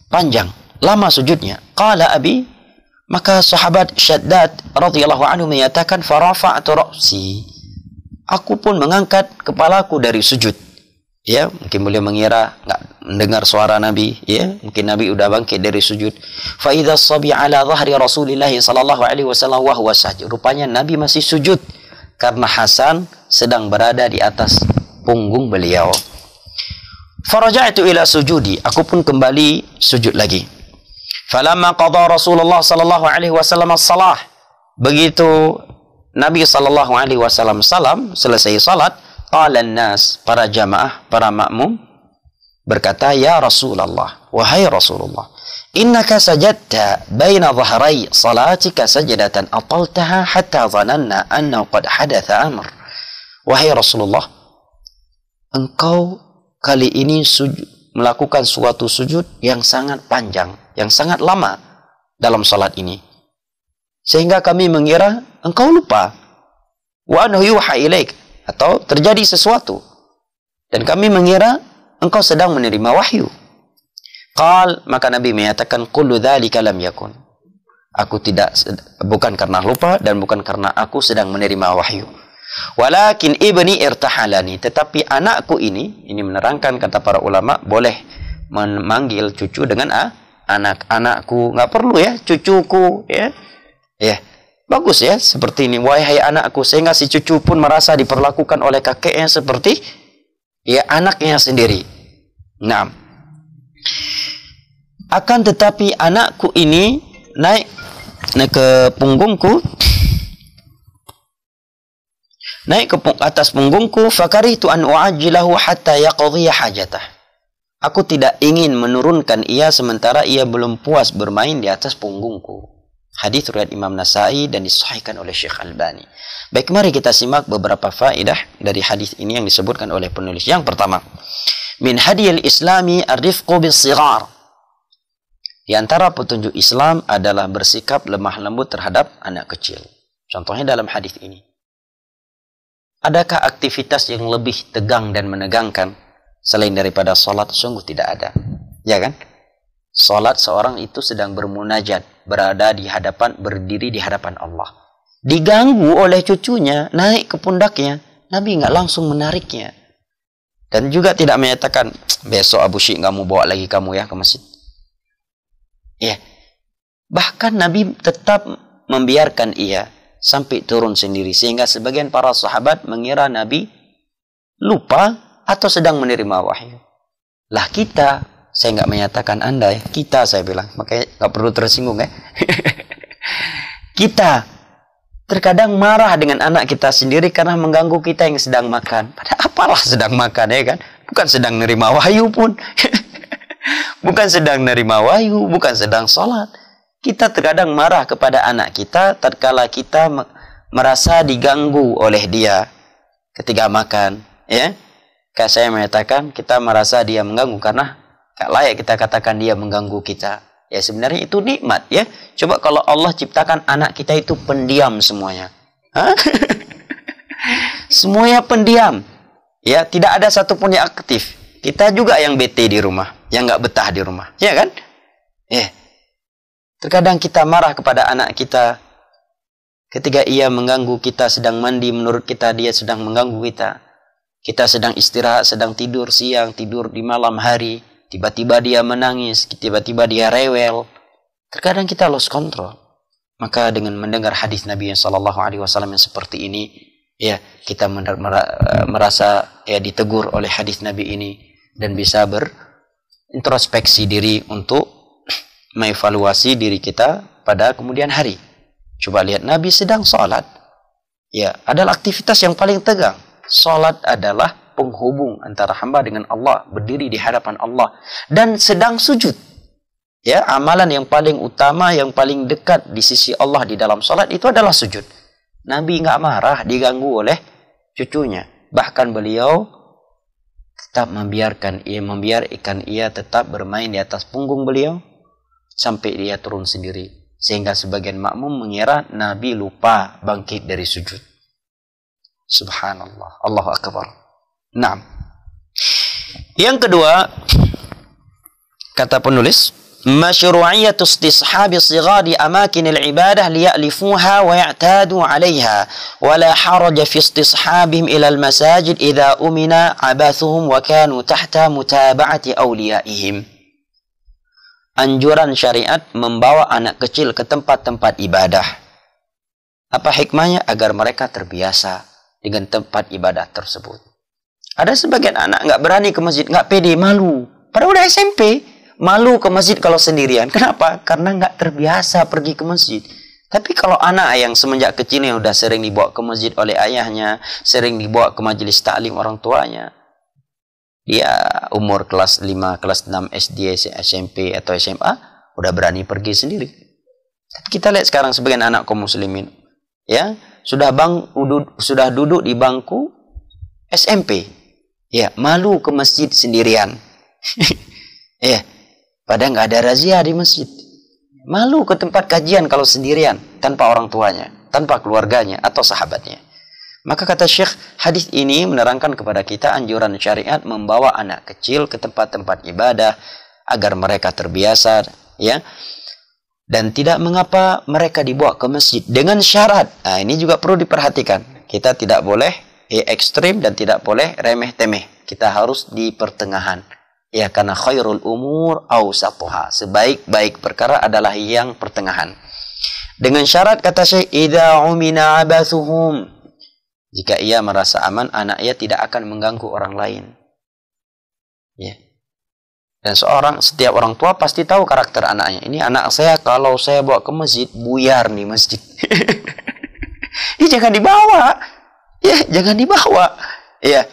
panjang, lama sujudnya. Qala abi, maka sahabat Shaddad radhiyallahu anhu menyatakan, farafa'tu ra'si. Aku pun mengangkat kepalaku dari sujud. Ya, mungkin beliau mengira enggak mendengar suara Nabi, ya. Mungkin Nabi udah bangkit dari sujud. Fa idza sabi ala dhahri Rasulillah sallallahu alaihi wasallam wa huwa sajid. Rupanya Nabi masih sujud karena Hasan sedang berada di atas punggung beliau. Faraja'tu ila sujudi. Aku pun kembali sujud lagi. Falamma qada Rasulullah sallallahu alaihi wasallam as-salah. Begitu Nabi sallallahu alaihi wasallam selesai salat, qala an-nas, para jamaah, para makmum berkata, "Ya Rasulullah, wahai Rasulullah, innaka sajadta baina dhahrai salatika sajdatan ataltaha hatta dhananna annahu qad hadatha amr." Wahai Rasulullah, engkau kali ini melakukan suatu sujud yang sangat panjang, yang sangat lama dalam salat ini, sehingga kami mengira engkau lupa, wa annahu yuha ilaik, atau terjadi sesuatu, dan kami mengira engkau sedang menerima wahyu. Qal, maka Nabi menyatakan, kullu dzalika lam yakun. Aku tidak, bukan karena lupa dan bukan karena aku sedang menerima wahyu. Walakin ibni irtahalani, tetapi anakku ini menerangkan, kata para ulama, boleh memanggil cucu dengan anak-anakku, nggak perlu ya cucuku, ya. Ya, bagus ya seperti ini, wahai anakku, sehingga si cucu pun merasa diperlakukan oleh kakeknya seperti ya anaknya sendiri. Nah, akan tetapi anakku ini naik ke punggungku, naik ke atas punggungku, fakaritu an u'ajjilahu hatta yaqdhiya hajatah. Aku tidak ingin menurunkan ia sementara ia belum puas bermain di atas punggungku. Hadis riwayat Imam Nasai dan disahihkan oleh Syekh Albani. Baik, mari kita simak beberapa faedah dari hadis ini yang disebutkan oleh penulis. Yang pertama, min hadiyil islami ar-rifqu bis-shighar. Di antara petunjuk Islam adalah bersikap lemah lembut terhadap anak kecil. Contohnya dalam hadis ini. Adakah aktivitas yang lebih tegang dan menegangkan selain daripada salat? Sungguh tidak ada. Ya kan? Salat seorang itu sedang bermunajat, berada di hadapan, berdiri di hadapan Allah. Diganggu oleh cucunya, naik ke pundaknya. Nabi nggak langsung menariknya. Dan juga tidak menyatakan, besok Abu Syik nggak mau bawa lagi kamu ya ke masjid. Ya. Bahkan Nabi tetap membiarkan ia sampai turun sendiri. Sehingga sebagian para sahabat mengira Nabi lupa atau sedang menerima wahyu. Lah kita, saya nggak menyatakan Anda ya, kita saya bilang, makanya nggak perlu tersinggung ya. Kita terkadang marah dengan anak kita sendiri karena mengganggu kita yang sedang makan. Padahal apalah sedang makan ya kan? Bukan sedang nerima wahyu pun. Bukan sedang nerima wahyu, bukan sedang sholat. Kita terkadang marah kepada anak kita tatkala kita merasa diganggu oleh dia ketika makan. Ya, kayak saya menyatakan kita merasa dia mengganggu karena gak layak kita katakan dia mengganggu kita. Ya sebenarnya itu nikmat ya. Coba kalau Allah ciptakan anak kita itu pendiam semuanya. Semuanya pendiam. Ya, tidak ada satupun yang aktif. Kita juga yang bete di rumah, yang gak betah di rumah. Ya kan? Terkadang kita marah kepada anak kita ketika ia mengganggu kita sedang mandi, menurut kita dia sedang mengganggu kita. Kita sedang istirahat, sedang tidur siang, tidur di malam hari. Tiba-tiba dia menangis, tiba-tiba dia rewel. Terkadang kita lost control. Maka dengan mendengar hadis Nabi SAW yang seperti ini, ya kita merasa ya ditegur oleh hadis Nabi ini dan bisa berintrospeksi diri untuk mengevaluasi diri kita pada kemudian hari. Coba lihat Nabi sedang sholat. Ya, adalah aktivitas yang paling tegang. Sholat adalah penghubung antara hamba dengan Allah, berdiri di hadapan Allah dan sedang sujud. Ya, amalan yang paling utama, yang paling dekat di sisi Allah di dalam salat itu adalah sujud. Nabi nggak marah diganggu oleh cucunya. Bahkan beliau tetap membiarkan ia tetap bermain di atas punggung beliau sampai dia turun sendiri. Sehingga sebagian makmum mengira Nabi lupa bangkit dari sujud. Subhanallah, Allahu Akbar. Nah, yang kedua, kata penulis, masyru'iyyatu istishabi sighari amakinil ibadah liya'lifuha wa ya'tadu 'alayha wa la haraja fi istishabihim ila al-masajid idza umina 'abathuhum wa kanu tahta mutaba'ati awliyaihim. Anjuran syariat membawa anak kecil ke tempat-tempat ibadah. Apa hikmahnya? Agar mereka terbiasa dengan tempat ibadah tersebut. Ada sebagian anak nggak berani ke masjid, nggak pede, malu. Padahal udah SMP, malu ke masjid kalau sendirian. Kenapa? Karena nggak terbiasa pergi ke masjid. Tapi kalau anak yang semenjak kecilnya udah sering dibawa ke masjid oleh ayahnya, sering dibawa ke majelis taklim orang tuanya, Dia umur kelas 5, kelas 6 SD, SMP atau SMA udah berani pergi sendiri. Tapi kita lihat sekarang sebagian anak kaum muslimin, ya, sudah duduk di bangku SMP, ya, malu ke masjid sendirian. Ya, padahal nggak ada razia di masjid. Malu ke tempat kajian kalau sendirian, tanpa orang tuanya, tanpa keluarganya atau sahabatnya. Maka kata Syekh, hadis ini menerangkan kepada kita anjuran syariat membawa anak kecil ke tempat-tempat ibadah agar mereka terbiasa, ya. Dan tidak mengapa mereka dibawa ke masjid dengan syarat. Nah, ini juga perlu diperhatikan. Kita tidak boleh ekstrim dan tidak boleh remeh-temeh. Kita harus di pertengahan. Ya, karena khairul umur awsatuha. Sebaik-baik perkara adalah yang pertengahan. Dengan syarat kata Syekh, idza umina abathuhum. Jika ia merasa aman, anaknya tidak akan mengganggu orang lain. Ya. Dan setiap orang tua pasti tahu karakter anaknya. Ini anak saya, kalau saya bawa ke masjid, buyar nih masjid. Ini jangan dibawa. Ya, jangan dibawa. Ya.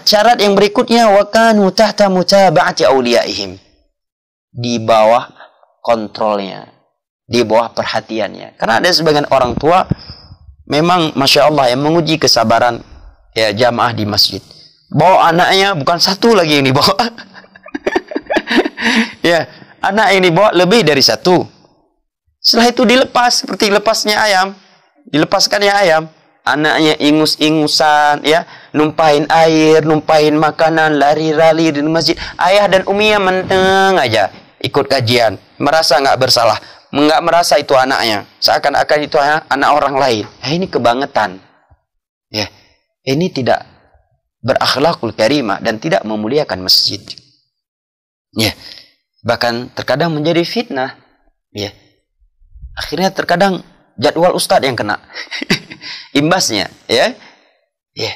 Syarat yang berikutnya, wa kanu tahta mutaba'ati auliyaihim. Di bawah kontrolnya, di bawah perhatiannya. Karena ada sebagian orang tua memang Masya Allah yang menguji kesabaran, ya, jamaah di masjid. Bawa anaknya bukan satu lagi yang dibawa. Ya, anak yang dibawa lebih dari satu. Setelah itu dilepas seperti lepasnya ayam. Dilepaskannya ayam. Anaknya ingus-ingusan, ya, numpahin air, numpahin makanan, lari-lari di masjid. Ayah dan uminya menteng aja ikut kajian, merasa nggak bersalah, nggak merasa itu anaknya, seakan-akan itu anak orang lain. Ini kebangetan, ya. Ini tidak berakhlakul karimah dan tidak memuliakan masjid, ya. Bahkan terkadang menjadi fitnah, ya. Akhirnya terkadang jadwal ustadz yang kena. Imbasnya, ya. Ya.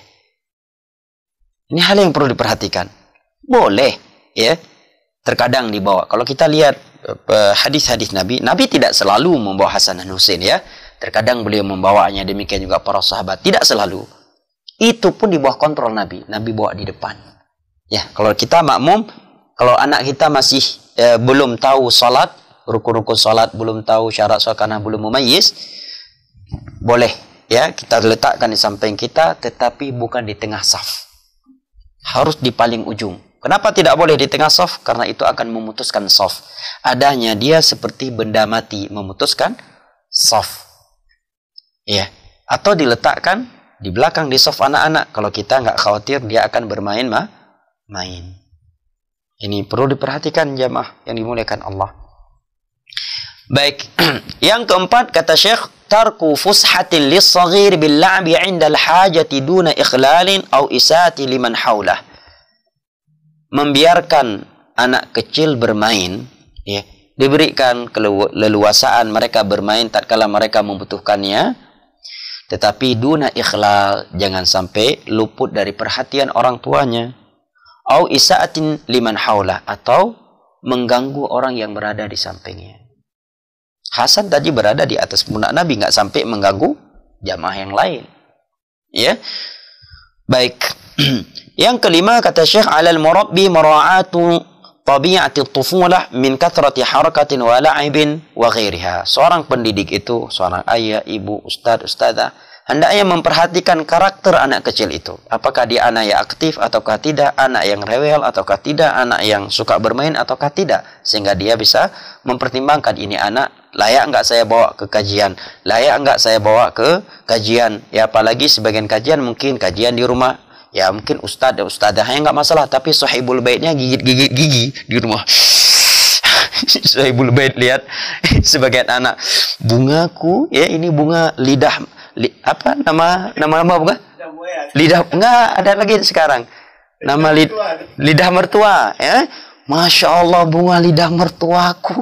Ini hal yang perlu diperhatikan. Boleh, ya, terkadang dibawa. Kalau kita lihat hadis-hadis Nabi tidak selalu membawa Hasan dan Husain, ya. Terkadang beliau membawanya, demikian juga para sahabat. Tidak selalu. Itu pun di bawah kontrol Nabi. Nabi bawa di depan. Ya, kalau kita makmum, kalau anak kita masih belum tahu salat, rukun-rukun salat, belum tahu syarat salat karena belum mumayyiz, boleh, ya, kita letakkan di samping kita, tetapi bukan di tengah saf. Harus di paling ujung. Kenapa tidak boleh di tengah saf? Karena itu akan memutuskan saf. Adanya dia seperti benda mati memutuskan saf. Ya. Atau diletakkan di belakang di saf anak-anak. Kalau kita nggak khawatir dia akan bermain main. Ini perlu diperhatikan jamaah yang dimuliakan Allah. Baik. Yang keempat kata Syekh, tarku fushatin lis-saghir bil-la'bi 'inda al-hajati duna ikhlalin aw isati liman haulah. Membiarkan anak kecil bermain, ya, diberikan keleluasaan mereka bermain tatkala mereka membutuhkannya, tetapi duna ikhlal, jangan sampai luput dari perhatian orang tuanya. Au isaatin liman haulah, atau mengganggu orang yang berada di sampingnya. Hasan tadi berada di atas pundak Nabi, nggak sampai mengganggu jamaah yang lain. Ya, baik. Yang kelima kata Syekh, alal murabbi mura'atu tabi'ati tufulah min kathrati harakatin wa la'ibin wa ghairiha. Seorang pendidik itu, seorang ayah, ibu, ustadzah, hendaknya memperhatikan karakter anak kecil itu. Apakah dia anak yang aktif ataukah tidak, anak yang rewel ataukah tidak, anak yang suka bermain ataukah tidak, sehingga dia bisa mempertimbangkan, ini anak layak enggak saya bawa ke kajian, layak enggak saya bawa ke kajian. Ya, apalagi sebagian kajian mungkin kajian di rumah, ya mungkin ustadzahnya enggak masalah, tapi sahibul baitnya gigit-gigit gigi di rumah. Sahibul bait, lihat sebagian anak, bungaku, ya ini bunga lidah, apa nama bunga? Lidah, enggak ada lagi sekarang. Nama lidah mertua, ya. Masya Allah, bunga lidah mertuaku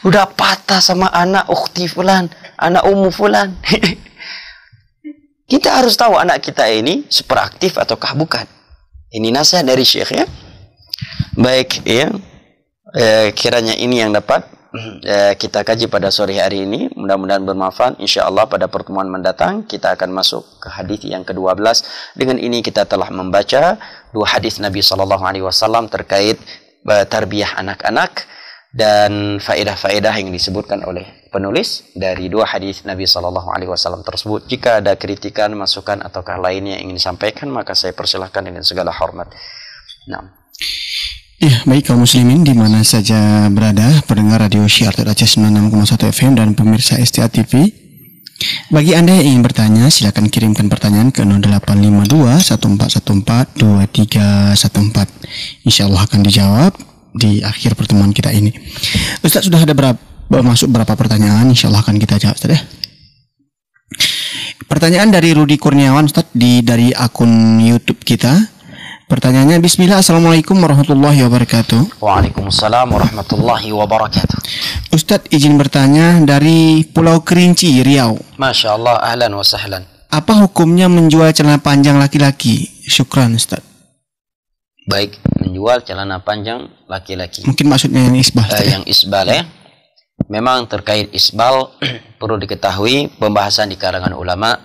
udah patah sama anak ukhti fulan, anak ummu fulan. Kita harus tahu anak kita ini super aktif ataukah bukan. Ini nasihat dari Syekh, ya. Baik, ya. Kiranya ini yang dapat kita kaji pada sore hari ini. Mudah-mudahan bermanfaat. InsyaAllah pada pertemuan mendatang kita akan masuk ke hadis yang ke-12. Dengan ini kita telah membaca 2 hadis Nabi SAW terkait tarbiyah anak-anak dan faedah-faedah yang disebutkan oleh penulis dari 2 hadis Nabi SAW tersebut. Jika ada kritikan, masukan ataukah lainnya yang ingin disampaikan, maka saya persilahkan dengan segala hormat. Nah. Ya, baik kaum muslimin di mana saja berada, pendengar radio Syiar Aceh 96,1 FM dan pemirsa STA TV. Bagi Anda yang ingin bertanya, silakan kirimkan pertanyaan ke 0852 1414 2314. Insyaallah akan dijawab di akhir pertemuan kita ini. Ustaz, sudah ada masuk berapa pertanyaan? Insyaallah akan kita jawab, Ustaz ya. Pertanyaan dari Rudi Kurniawan, Ustaz, dari akun YouTube kita. Pertanyaannya, Bismillah, Assalamualaikum warahmatullahi wabarakatuh. Waalaikumsalam warahmatullahi wabarakatuh. Ustadz, izin bertanya dari Pulau Kerinci, Riau. Masya Allah, ahlan wa sahlan. Apa hukumnya menjual celana panjang laki-laki? Syukran, Ustadz. Baik, menjual celana panjang laki-laki. Mungkin maksudnya yang isbal. Yang isbal ya. Memang terkait isbal perlu diketahui pembahasan di kalangan ulama.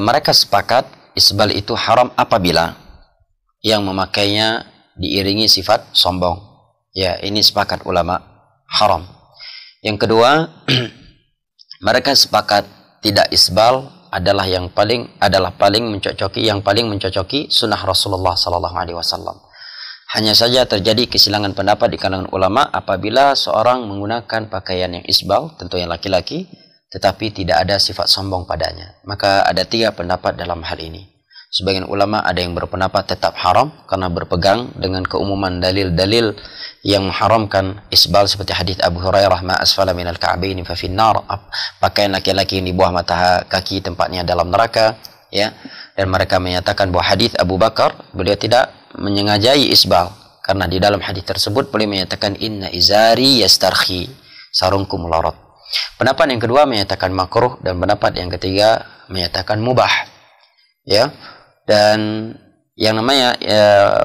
Mereka sepakat isbal itu haram apabila yang memakainya diiringi sifat sombong. Ya, ini sepakat ulama, haram. Yang kedua, mereka sepakat tidak isbal adalah paling mencocoki sunnah Rasulullah SAW. Hanya saja terjadi kesilangan pendapat di kalangan ulama apabila seorang menggunakan pakaian yang isbal, tentu yang laki-laki, tetapi tidak ada sifat sombong padanya. Maka ada 3 pendapat dalam hal ini. Sebagian ulama ada yang berpendapat tetap haram karena berpegang dengan keumuman dalil-dalil yang mengharamkan isbal seperti hadis Abu Hurairah, ma asfala minal ka'baini fa finnar, pakaian laki-laki yang di bawah mata kaki tempatnya dalam neraka, ya. Dan mereka menyatakan bahwa hadis Abu Bakar, beliau tidak menyengajai isbal karena di dalam hadis tersebut beliau menyatakan inna izari yastarhi, sarungku melorot. Pendapat yang kedua menyatakan makruh dan pendapat yang ketiga menyatakan mubah. Ya. Dan yang namanya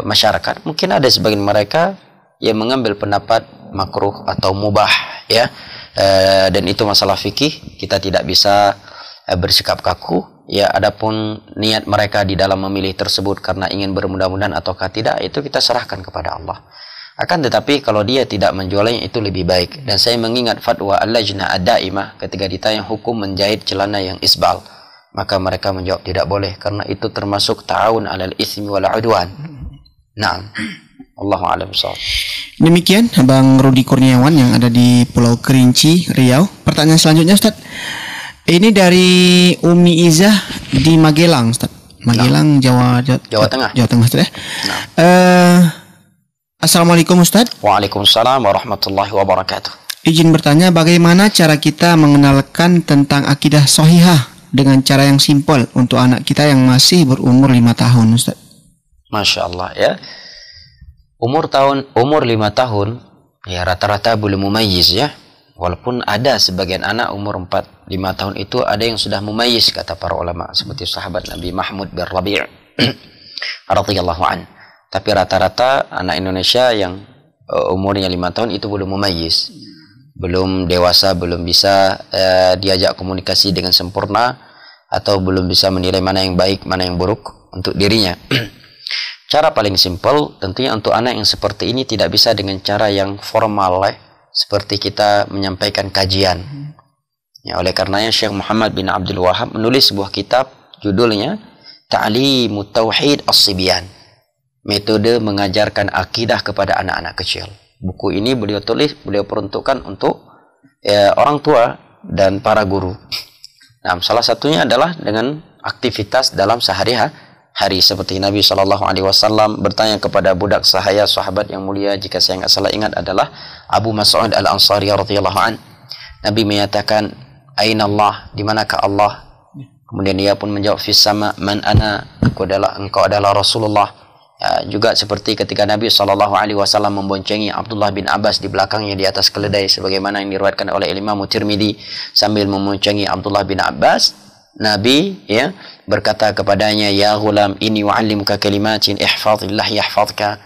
masyarakat, mungkin ada sebagian mereka yang mengambil pendapat makruh atau mubah, ya. Dan itu masalah fikih, kita tidak bisa bersikap kaku. Ya, adapun niat mereka di dalam memilih tersebut karena ingin bermudah-mudahan ataukah tidak, itu kita serahkan kepada Allah. Akan tetapi kalau dia tidak menjualnya itu lebih baik. Dan saya mengingat fatwa Al-Lajnah Ad-Daimah ketika ditanya hukum menjahit celana yang isbal, maka mereka menjawab tidak boleh karena itu termasuk ta'awun 'alal itsmi wal 'udwan. Naam. Allahu a'lam bishawab. Demikian Bang Rudi Kurniawan yang ada di Pulau Kerinci, Riau. Pertanyaan selanjutnya, Ustaz. Ini dari Umi Izah di Magelang, Ustaz. Magelang, Jawa Tengah. Jawa Tengah, Ustaz ya. Assalamualaikum, Ustaz. Waalaikumsalam warahmatullahi wabarakatuh. Izin bertanya, bagaimana cara kita mengenalkan tentang akidah sahihah dengan cara yang simpel untuk anak kita yang masih berumur 5 tahun, Ustaz? Masya Allah, ya. Umur 5 tahun, ya rata-rata belum mumayyiz, ya. Walaupun ada sebagian anak umur 4-5 tahun itu ada yang sudah mumayyiz, kata para ulama, seperti sahabat Nabi Mahmud bin Rabi' radhiyallahu an. Tapi rata-rata anak Indonesia yang umurnya 5 tahun itu belum mumayyiz, belum dewasa, belum bisa diajak komunikasi dengan sempurna, atau belum bisa menilai mana yang baik, mana yang buruk untuk dirinya. Cara paling simpel tentunya untuk anak yang seperti ini tidak bisa dengan cara yang formal, seperti kita menyampaikan kajian. Ya, oleh karenanya Syekh Muhammad bin Abdul Wahab menulis sebuah kitab judulnya Ta'limut Tauhid As-Sibyan, metode mengajarkan akidah kepada anak-anak kecil. Buku ini beliau tulis, beliau peruntukkan untuk orang tua dan para guru. Nah, salah satunya adalah dengan aktivitas dalam sehari-hari, seperti Nabi SAW bertanya kepada budak sahaya sahabat yang mulia, jika saya nggak salah ingat adalah Abu Mas'ud Al-Ansari radhiyallahu an. Nabi menyatakan, "Aina Allah?" Di manakah Allah? Kemudian dia pun menjawab, "Fis sama, man ana?" Engkau adalah Rasulullah. Ya, juga seperti ketika Nabi SAW memboncengi Abdullah bin Abbas di belakangnya di atas keledai, sebagaimana yang diriwayatkan oleh Imam Tirmidzi, sambil memboncengi Abdullah bin Abbas, Nabi berkata kepadanya, "Ya ghulam, inni u'allimuka kalimatin ihfazillah yahfazka."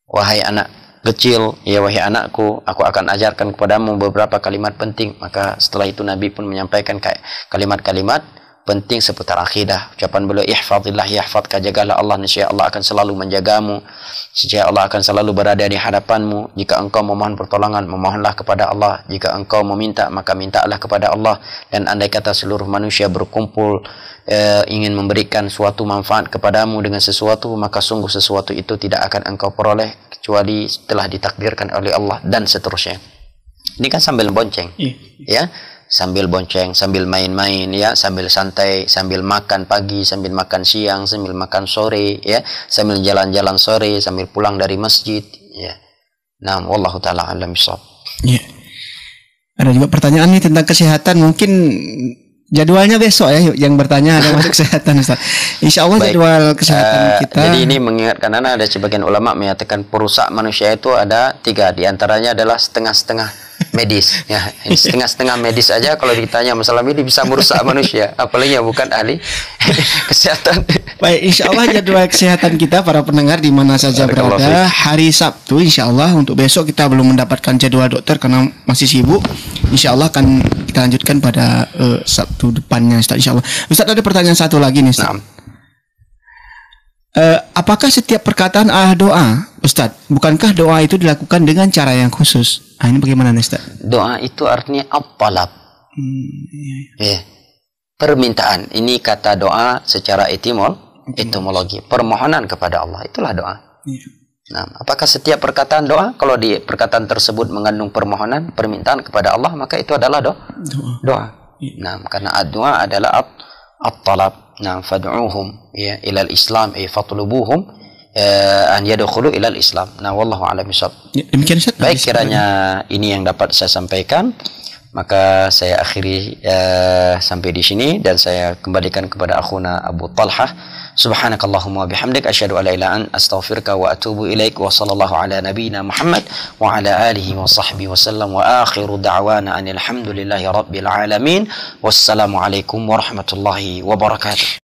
Wahai anak, kecil, ya wahai anakku, aku akan ajarkan kepadamu beberapa kalimat penting. Maka setelah itu Nabi pun menyampaikan kalimat-kalimat penting seputar akidah. Ucapan beliau, ihfazillah yahfazka, jagalah Allah, niscaya Allah akan selalu menjagamu, niscaya Allah akan selalu berada di hadapanmu. Jika engkau memohon pertolongan, memohonlah kepada Allah. Jika engkau meminta, maka mintalah kepada Allah. Dan andai kata seluruh manusia berkumpul ingin memberikan suatu manfaat kepadamu dengan sesuatu, maka sungguh sesuatu itu tidak akan engkau peroleh kecuali telah ditakdirkan oleh Allah, dan seterusnya. Ini kan sambil bonceng, ya, sambil bonceng, sambil main-main, ya, sambil santai, sambil makan pagi, sambil makan siang, sambil makan sore, ya, sambil jalan-jalan sore, sambil pulang dari masjid, ya. Nah, wallahu taala alam bisawab. Ya. Ada juga pertanyaan nih tentang kesehatan, mungkin jadwalnya besok ya, yang bertanya ada masuk kesehatan, Ustaz. Insya Allah jadwal kesehatan kita. Jadi ini mengingatkan anak, ada sebagian ulama menyatakan perusak manusia itu ada 3, diantaranya adalah setengah-setengah medis. Ya, setengah-setengah medis aja kalau ditanya masalah medis bisa merusak manusia, apalagi yang bukan ahli kesehatan. Baik, insya Allah jadwal kesehatan kita para pendengar di mana saja berada, hari Sabtu insya Allah. Untuk besok kita belum mendapatkan jadwal dokter karena masih sibuk. Insya Allah akan kita lanjutkan pada Sabtu depannya, Ustaz, insya Allah. Ustaz, ada pertanyaan satu lagi nih, Ustaz. Nah. Apakah setiap perkataan doa, Ustaz? Bukankah doa itu dilakukan dengan cara yang khusus? Ini bagaimana nih, Ustaz? Doa itu artinya at-talab. Permintaan. Ini kata doa secara etimologi. Permohonan kepada Allah. Itulah doa. Nah, apakah setiap perkataan doa? Kalau di perkataan tersebut mengandung permohonan, permintaan kepada Allah, maka itu adalah doa. Nah, karena doa adalah at-talab. Nah, fad'uuhum ya ilal Islam, fatlubuhum an yadkhulu ilal Islam. Nah, wallahu a'lam bishawab. Demikian, Ustaz. Baik, kiranya ini yang dapat saya sampaikan, maka saya akhiri sampai di sini dan saya kembalikan kepada akhuna Abu Talhah. Subhanakallahumma wa bihamdik, asyhadu an la ilaha illa anta, astaghfiruka wa atubu ilaik, wa sallallahu ala nabiyyina Muhammad wa ala alihi wa sahbihi wa sallam, wa akhiru da'wana anil hamdulillahi rabbil alamin. Wassalamu alaikum warahmatullahi wabarakatuh.